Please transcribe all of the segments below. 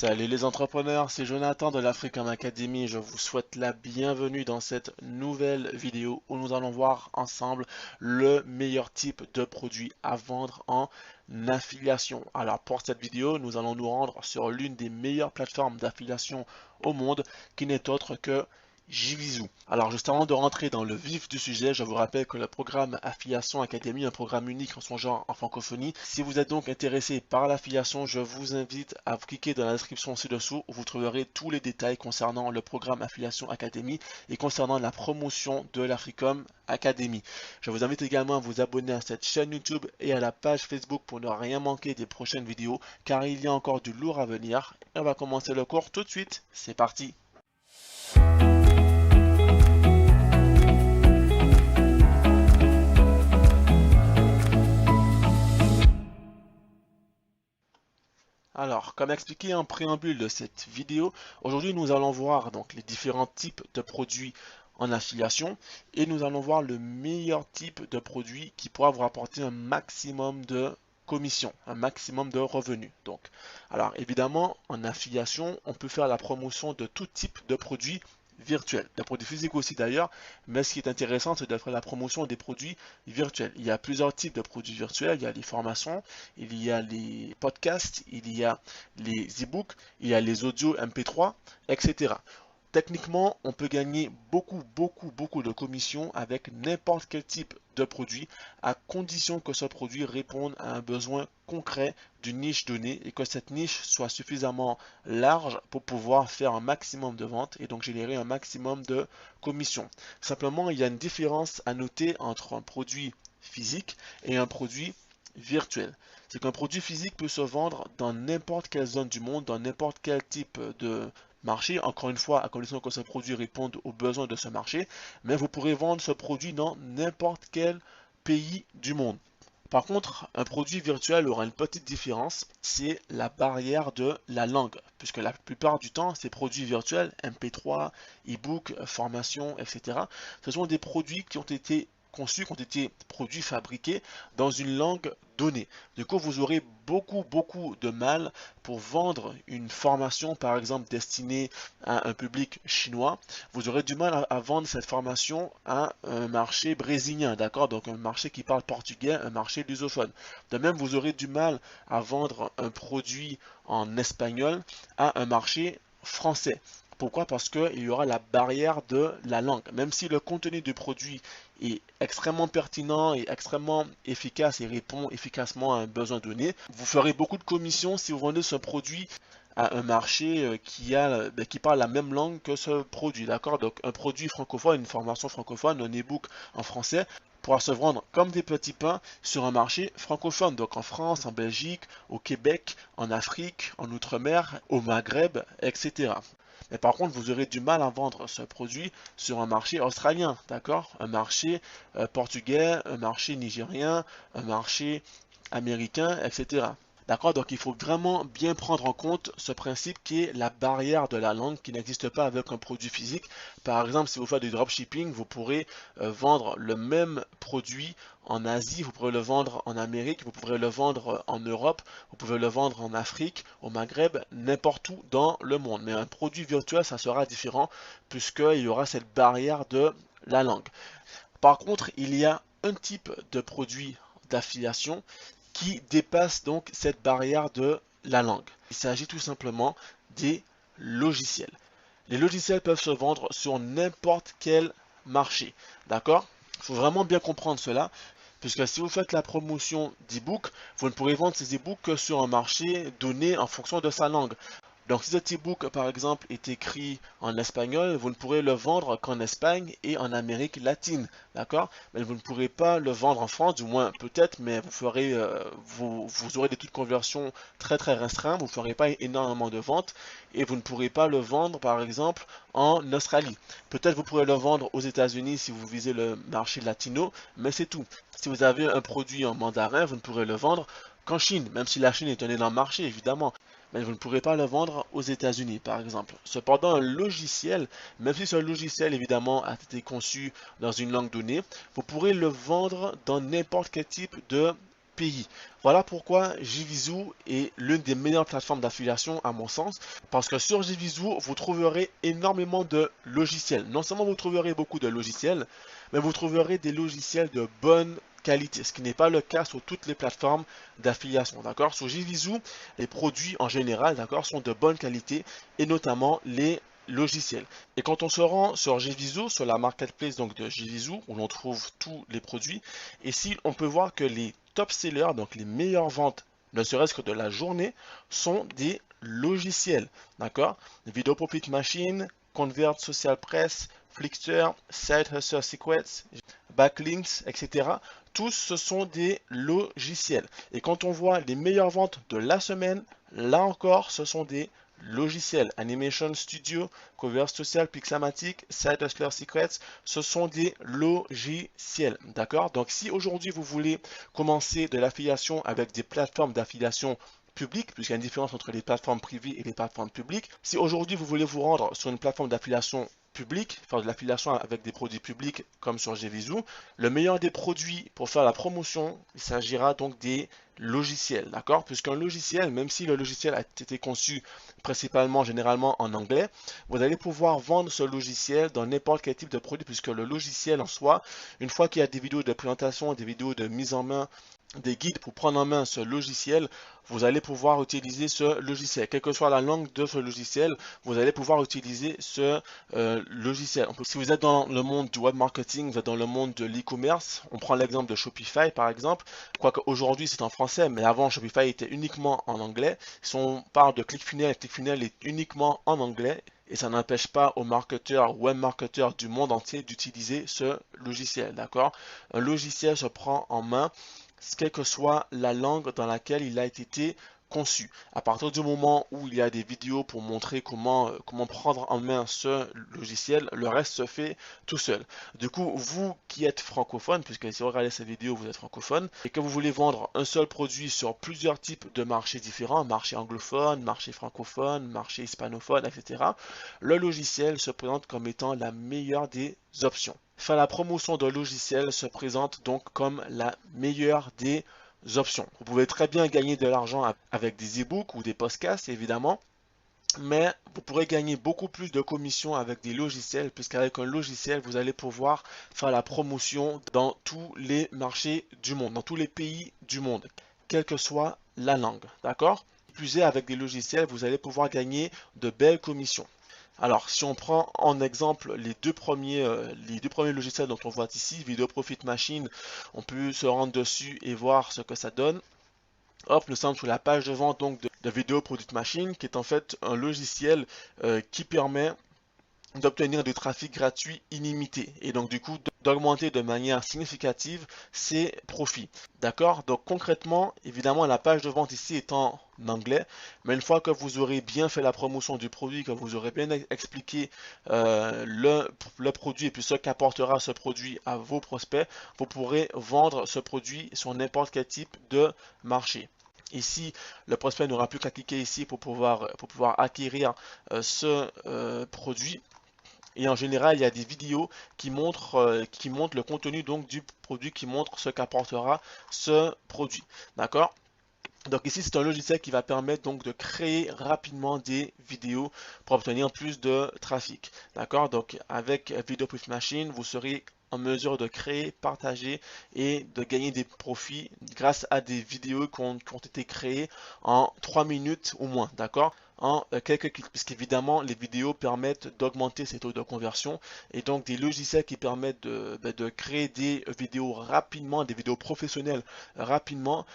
Salut les entrepreneurs, c'est Jonathan de l'Africam Academy. Je vous souhaite la bienvenue dans cette nouvelle vidéo où nous allons voir ensemble le meilleur type de produit à vendre en affiliation. Alors pour cette vidéo, nous allons nous rendre sur l'une des meilleures plateformes d'affiliation au monde qui n'est autre que Jivizu. Alors juste avant de rentrer dans le vif du sujet, je vous rappelle que le programme Affiliation Academy est un programme unique en son genre en francophonie. Si vous êtes donc intéressé par l'affiliation, je vous invite à vous cliquer dans la description ci-dessous où vous trouverez tous les détails concernant le programme Affiliation Academy et concernant la promotion de l'Africom Academy. Je vous invite également à vous abonner à cette chaîne YouTube et à la page Facebook pour ne rien manquer des prochaines vidéos car il y a encore du lourd à venir. Et on va commencer le cours tout de suite. C'est parti! Alors, comme expliqué en préambule de cette vidéo, aujourd'hui nous allons voir donc les différents types de produits en affiliation et nous allons voir le meilleur type de produit qui pourra vous rapporter un maximum de commission, un maximum de revenus. Donc, alors évidemment, en affiliation, on peut faire la promotion de tout type de produits virtuels, des produits physiques aussi d'ailleurs, mais ce qui est intéressant, c'est de faire la promotion des produits virtuels. Il y a plusieurs types de produits virtuels, il y a les formations, il y a les podcasts, il y a les e-books, il y a les audios MP3, etc. Techniquement, on peut gagner beaucoup de commissions avec n'importe quel type de produit à condition que ce produit réponde à un besoin concret d'une niche donnée et que cette niche soit suffisamment large pour pouvoir faire un maximum de ventes et donc générer un maximum de commissions. Simplement, il y a une différence à noter entre un produit physique et un produit virtuel. C'est qu'un produit physique peut se vendre dans n'importe quelle zone du monde, dans n'importe quel type de marché, encore une fois, à condition que ce produit réponde aux besoins de ce marché, mais vous pourrez vendre ce produit dans n'importe quel pays du monde. Par contre, un produit virtuel aura une petite différence, c'est la barrière de la langue, puisque la plupart du temps, ces produits virtuels, MP3, e-book, formation, etc., ce sont des produits qui ont été conçus, qui ont été produits, fabriqués dans une langue donnée. Du coup, vous aurez beaucoup de mal pour vendre une formation, par exemple, destinée à un public chinois. Vous aurez du mal à vendre cette formation à un marché brésilien, d'accord? Donc un marché qui parle portugais, un marché lusophone. De même, vous aurez du mal à vendre un produit en espagnol à un marché français. Pourquoi? Parce qu'il y aura la barrière de la langue. Même si le contenu du produit est extrêmement pertinent et extrêmement efficace et répond efficacement à un besoin donné, vous ferez beaucoup de commissions si vous vendez ce produit à un marché qui parle la même langue que ce produit, d'accord? Donc un produit francophone, une formation francophone, un e-book en français pourra se vendre comme des petits pains sur un marché francophone, donc en France, en Belgique, au Québec, en Afrique, en Outre-mer, au Maghreb, etc. Mais par contre, vous aurez du mal à vendre ce produit sur un marché australien, d'accord? Un marché portugais, un marché nigérien, un marché américain, etc. D'accord? Donc il faut vraiment bien prendre en compte ce principe qui est la barrière de la langue qui n'existe pas avec un produit physique. Par exemple, si vous faites du dropshipping, vous pourrez vendre le même produit en Asie, vous pourrez le vendre en Amérique, vous pourrez le vendre en Europe, vous pouvez le vendre en Afrique, au Maghreb, n'importe où dans le monde. Mais un produit virtuel, ça sera différent puisqu'il y aura cette barrière de la langue. Par contre, il y a un type de produit d'affiliation qui dépasse donc cette barrière de la langue. Il s'agit tout simplement des logiciels. Les logiciels peuvent se vendre sur n'importe quel marché. D'accord? Il faut vraiment bien comprendre cela, puisque si vous faites la promotion d'e-book, vous ne pourrez vendre ces e-books que sur un marché donné en fonction de sa langue. Donc si cet e-book par exemple est écrit en espagnol, vous ne pourrez le vendre qu'en Espagne et en Amérique latine, d'accord? Mais vous ne pourrez pas le vendre en France, du moins peut-être, mais vous aurez des taux de conversion très restreints, vous ne ferez pas énormément de ventes et vous ne pourrez pas le vendre par exemple en Australie. Peut-être vous pourrez le vendre aux États-Unis si vous visez le marché latino, mais c'est tout. Si vous avez un produit en mandarin, vous ne pourrez le vendre qu'en Chine, même si la Chine est un énorme marché évidemment, mais vous ne pourrez pas le vendre aux États-Unis, par exemple. Cependant, un logiciel, même si ce logiciel, évidemment, a été conçu dans une langue donnée, vous pourrez le vendre dans n'importe quel type de pays. Voilà pourquoi JVZoo est l'une des meilleures plateformes d'affiliation à mon sens, parce que sur JVZoo, vous trouverez énormément de logiciels. Non seulement vous trouverez beaucoup de logiciels, mais vous trouverez des logiciels de bonne qualité, ce qui n'est pas le cas sur toutes les plateformes d'affiliation, d'accord? Sur JVZoo, les produits en général, d'accord, sont de bonne qualité, et notamment les logiciels. Et quand on se rend sur JVZoo, sur la marketplace donc de JVZoo, où l'on trouve tous les produits, ici on peut voir que les top sellers, donc les meilleures ventes, ne serait-ce que de la journée, sont des logiciels, d'accord? Video Profit Machine, Convert Social Press, Flickr, Side Hustle Secrets, Backlinks, etc. Tous ce sont des logiciels. Et quand on voit les meilleures ventes de la semaine, là encore, ce sont des logiciels. Animation Studio, Cover Social, Pixamatic, Side Hustler Secrets, ce sont des logiciels. D'accord? Donc si aujourd'hui vous voulez commencer de l'affiliation avec des plateformes d'affiliation publiques, puisqu'il y a une différence entre les plateformes privées et les plateformes publiques, si aujourd'hui vous voulez vous rendre sur une plateforme d'affiliation public, faire de l'affiliation avec des produits publics comme sur JVZoo, le meilleur des produits pour faire la promotion, il s'agira donc des logiciels, d'accord? Puisqu'un logiciel, même si le logiciel a été conçu principalement, généralement en anglais, vous allez pouvoir vendre ce logiciel dans n'importe quel type de produit, puisque le logiciel en soi, une fois qu'il y a des vidéos de présentation, des vidéos de mise en main, des guides pour prendre en main ce logiciel, vous allez pouvoir utiliser ce logiciel. Quelle que soit la langue de ce logiciel, vous allez pouvoir utiliser ce logiciel. Si vous êtes dans le monde du web marketing, vous êtes dans le monde de l'e-commerce, on prend l'exemple de Shopify par exemple, quoique aujourd'hui c'est en français, mais avant Shopify était uniquement en anglais. Si on parle de ClickFunnels est uniquement en anglais. Et ça n'empêche pas aux marketeurs, web marketeurs du monde entier d'utiliser ce logiciel, d'accord? Un logiciel se prend en main quelle que soit la langue dans laquelle il a été conçu. À partir du moment où il y a des vidéos pour montrer comment prendre en main ce logiciel, le reste se fait tout seul. Du coup, vous qui êtes francophone, puisque si vous regardez cette vidéo, vous êtes francophone, et que vous voulez vendre un seul produit sur plusieurs types de marchés différents, marché anglophone, marché francophone, marché hispanophone, etc., le logiciel se présente comme étant la meilleure des options. Faire la promotion d'un logiciel se présente donc comme la meilleure des options. Vous pouvez très bien gagner de l'argent avec des e-books ou des podcasts, évidemment, mais vous pourrez gagner beaucoup plus de commissions avec des logiciels, puisqu'avec un logiciel, vous allez pouvoir faire la promotion dans tous les marchés du monde, dans tous les pays du monde, quelle que soit la langue. D'accord? Plus est, avec des logiciels, vous allez pouvoir gagner de belles commissions. Alors, si on prend en exemple les deux premiers logiciels dont on voit ici, Video Profit Machine, on peut se rendre dessus et voir ce que ça donne. Hop, nous sommes sur la page de vente donc de Video Profit Machine, qui est en fait un logiciel qui permet d'obtenir du trafic gratuit illimité et donc du coup d'augmenter de manière significative ses profits. D'accord? Donc concrètement, évidemment, la page de vente ici est en anglais, mais une fois que vous aurez bien fait la promotion du produit, que vous aurez bien expliqué le produit et puis ce qu'apportera ce produit à vos prospects, vous pourrez vendre ce produit sur n'importe quel type de marché. Ici, le prospect n'aura plus qu'à cliquer ici pour pouvoir acquérir ce produit. Et en général, il y a des vidéos qui montrent le contenu donc du produit, qui montrent ce qu'apportera ce produit. D'accord? Donc ici, c'est un logiciel qui va permettre donc de créer rapidement des vidéos pour obtenir plus de trafic. D'accord? Donc avec Video Profit Machine, vous serez en mesure de créer, partager et de gagner des profits grâce à des vidéos qui ont été créées en 3 minutes ou moins. D'accord? En quelques clics, puisqu'évidemment les vidéos permettent d'augmenter ces taux de conversion et donc des logiciels qui permettent de créer des vidéos rapidement, des vidéos professionnelles rapidement.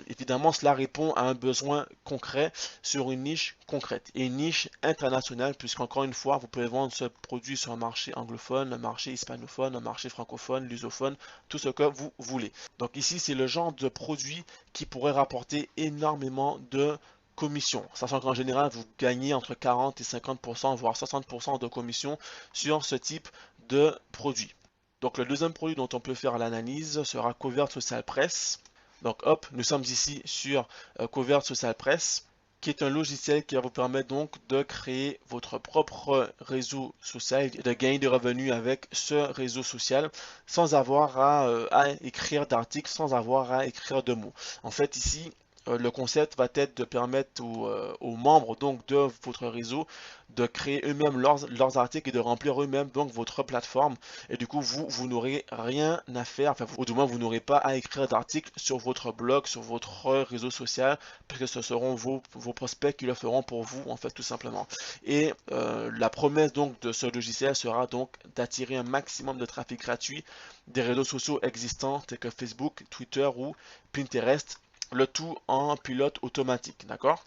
Évidemment, cela répond à un besoin concret sur une niche concrète et une niche internationale, puisqu'encore une fois, vous pouvez vendre ce produit sur un marché anglophone, un marché hispanophone, un marché francophone, lusophone, tout ce que vous voulez. Donc ici, c'est le genre de produit qui pourrait rapporter énormément de commission, sachant qu'en général vous gagnez entre 40 et 50%, voire 60% de commission sur ce type de produit. Donc le deuxième produit dont on peut faire l'analyse sera Cover Social Press. Donc hop, nous sommes ici sur Cover Social Press, qui est un logiciel qui va vous permettre donc de créer votre propre réseau social et de gagner des revenus avec ce réseau social sans avoir à écrire d'articles, sans avoir à écrire de mots. En fait, ici, le concept va être de permettre aux membres donc de votre réseau de créer eux-mêmes leurs articles et de remplir eux-mêmes donc votre plateforme. Et du coup, vous n'aurez rien à faire, enfin, ou du moins, vous n'aurez pas à écrire d'articles sur votre blog, sur votre réseau social, parce que ce seront vos prospects qui le feront pour vous, en fait, tout simplement. Et la promesse donc de ce logiciel sera donc d'attirer un maximum de trafic gratuit des réseaux sociaux existants tels que Facebook, Twitter ou Pinterest, le tout en pilote automatique, d'accord?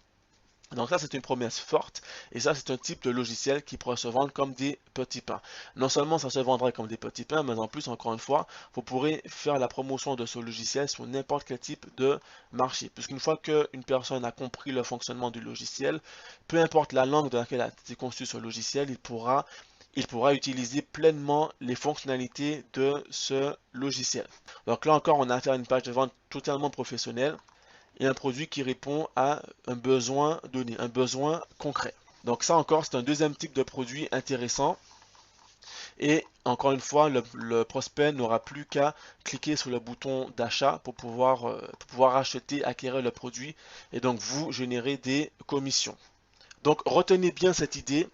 Donc ça, c'est une promesse forte, et ça, c'est un type de logiciel qui pourrait se vendre comme des petits pains. Non seulement ça se vendrait comme des petits pains, mais en plus, encore une fois, vous pourrez faire la promotion de ce logiciel sur n'importe quel type de marché. Puisqu'une fois qu'une personne a compris le fonctionnement du logiciel, peu importe la langue dans laquelle a été conçu ce logiciel, il pourra utiliser pleinement les fonctionnalités de ce logiciel. Donc là encore, on a affaire à une page de vente totalement professionnelle et un produit qui répond à un besoin donné, un besoin concret. Donc ça encore, c'est un deuxième type de produit intéressant. Et encore une fois, le prospect n'aura plus qu'à cliquer sur le bouton d'achat pour pouvoir acheter, acquérir le produit et donc vous générer des commissions. Donc retenez bien cette idée.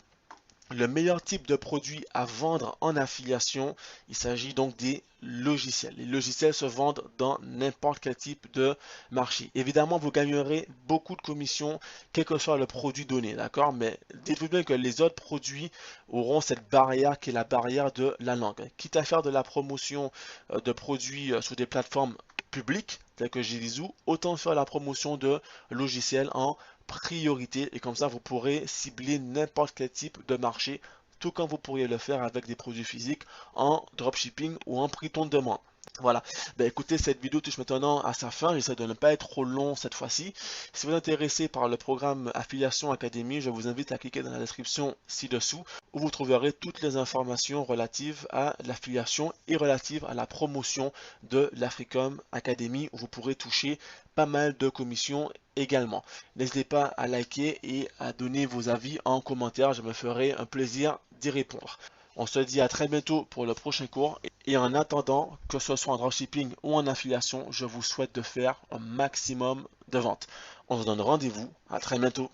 Le meilleur type de produit à vendre en affiliation, il s'agit donc des logiciels. Les logiciels se vendent dans n'importe quel type de marché. Évidemment, vous gagnerez beaucoup de commissions, quel que soit le produit donné, d'accord? Mais dites-vous bien que les autres produits auront cette barrière qui est la barrière de la langue. Quitte à faire de la promotion de produits sur des plateformes publiques, telles que Jirizu, autant faire la promotion de logiciels en priorité et comme ça vous pourrez cibler n'importe quel type de marché tout comme vous pourriez le faire avec des produits physiques en dropshipping ou en prix ton demande. Voilà, ben écoutez, cette vidéo touche maintenant à sa fin, j'essaie de ne pas être trop long cette fois-ci. Si vous êtes intéressé par le programme Affiliation Academy, je vous invite à cliquer dans la description ci-dessous où vous trouverez toutes les informations relatives à l'affiliation et relatives à la promotion de l'Africom Academy où vous pourrez toucher pas mal de commissions également. N'hésitez pas à liker et à donner vos avis en commentaire, je me ferai un plaisir d'y répondre. On se dit à très bientôt pour le prochain cours et en attendant, que ce soit en dropshipping ou en affiliation, je vous souhaite de faire un maximum de ventes. On se donne rendez-vous, à très bientôt.